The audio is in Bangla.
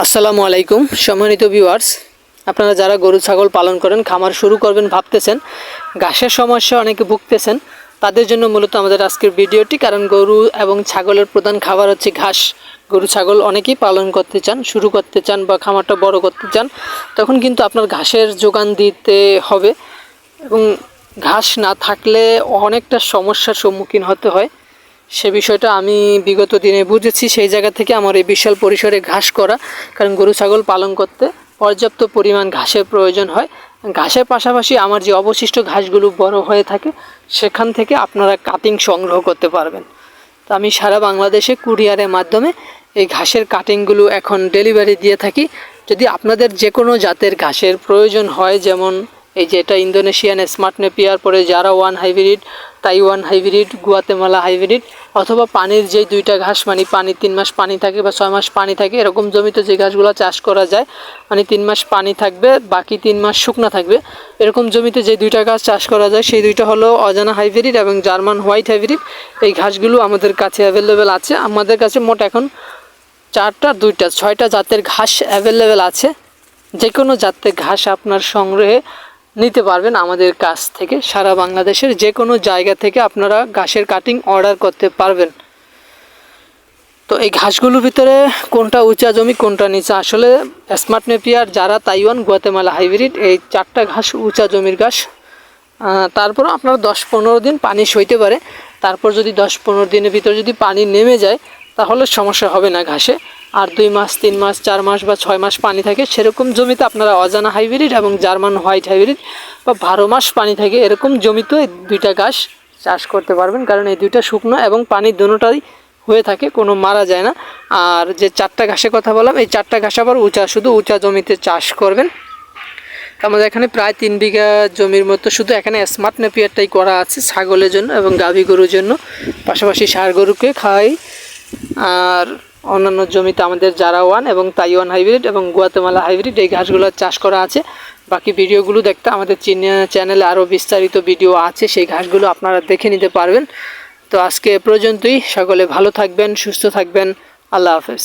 আসসালামু আলাইকুম সম্মানিত ভিউয়ার্স, আপনারা যারা গরু ছাগল পালন করেন, খামার শুরু করবেন ভাবতেছেন, ঘাসের সমস্যা অনেকে ভুগতেছেন, তাদের জন্য মূলত আমাদের আজকের ভিডিওটি। কারণ গরু এবং ছাগলের প্রধান খাবার হচ্ছে ঘাস। গরু ছাগল অনেকেই পালন করতে চান, শুরু করতে চান বা খামারটা বড় করতে চান, তখন কিন্তু আপনার ঘাসের যোগান দিতে হবে এবং ঘাস না থাকলে অনেকটা সমস্যার সম্মুখীন হতে হয়। সে বিষয়টা আমি বিগত দিনে বুঝেছি, সেই জায়গা থেকে আমার এই বিশাল পরিসরে ঘাস করা। কারণ গরু ছাগল পালন করতে পর্যাপ্ত পরিমাণ ঘাসের প্রয়োজন হয়। ঘাসের পাশাপাশি আমার যে অবশিষ্ট ঘাসগুলো বড় হয়ে থাকে, সেখান থেকে আপনারা কাটিং সংগ্রহ করতে পারবেন। তো আমি সারা বাংলাদেশে কুরিয়ারের মাধ্যমে এই ঘাসের কাটিংগুলো এখন ডেলিভারি দিয়ে থাকি। যদি আপনাদের যে কোনো জাতের ঘাসের প্রয়োজন হয়, যেমন এই যে এটা ইন্দোনেশিয়ান স্মার্ট নেপিয়ার, পরে জারা one hybrid, Taiwan hybrid, Guatemala hybrid, অথবা পানির যে দুইটা ঘাস, মানে পানি 3 মাস পানি থাকে বা 6 মাস পানি থাকে, এরকম জমিতে যে ঘাসগুলো চাষ করা যায়, মানে 3 মাস পানি থাকবে বাকি 3 মাস শুকনা থাকবে, এরকম জমিতে যে দুইটা ঘাস চাষ করা যায় সেই দুইটা হলো অজানা হাইব্রিড এবং জার্মান হোয়াইট হাইব্রিড। এই ঘাসগুলো আমাদের কাছে অ্যাভেলেবেল আছে। আমাদের কাছে মোট এখন 6টা জাতের ঘাস অ্যাভেলেবেল আছে। যে কোনো জাতের ঘাস আপনার সংগ্রহে নিতে পারবেন আমাদের কাছ থেকে। সারা বাংলাদেশের যে কোনো জায়গা থেকে আপনারা ঘাসের কাটিং অর্ডার করতে পারবেন। তো এই ঘাসগুলোর ভিতরে কোনটা উঁচা জমি, কোনটা নিচা, আসলে স্মার্ট নেপিয়ার, যারা, তাইওয়ান, গুয়াতেমালা হাইব্রিড, এই 4টা ঘাস উঁচা জমির ঘাস। তারপর আপনার 10-15 দিন পানি সইতে পারে। তারপর যদি 10-15 দিনের ভিতরে যদি পানি নেমে যায়, তাহলে সমস্যা হবে না ঘাসে। আর 2 মাস, 3 মাস, 4 মাস বা 6 মাস পানি থাকে, সেরকম জমিতে আপনারা অজানা হাইব্রিড এবং জার্মান হোয়াইট হাইব্রিড বা 12 মাস পানি থাকে এরকম জমিতে এই দুইটা ঘাস চাষ করতে পারবেন। কারণ এই দুইটা শুকনো এবং পানি দুটোটাই হয়ে থাকে, কোনো মারা যায় না। আর যে 4টা ঘাসের কথা বললাম, এই 4টা ঘাস আবার উঁচা, শুধু উঁচা জমিতে চাষ করবেন। আমাদের এখানে প্রায় 3 বিঘা জমির মতো শুধু এখানে স্মার্ট নেপিয়ারটাই করা আছে ছাগলের জন্য এবং গাভী গরুর জন্য, পাশাপাশি ষাঁড় গরুকে খাওয়াই। আর অন্যান্য জমিতে আমাদের জারা ওয়ান এবং তাইওয়ান হাইব্রিড এবং গুয়াতেমালা হাইব্রিড এই ঘাসগুলো চাষ করা আছে। বাকি ভিডিওগুলো দেখতে আমাদের চ্যানেলে আরও বিস্তারিত ভিডিও আছে, সেই ঘাসগুলো আপনারা দেখে নিতে পারবেন। তো আজকে এ পর্যন্তই। সকলে ভালো থাকবেন, সুস্থ থাকবেন। আল্লাহ হাফেজ।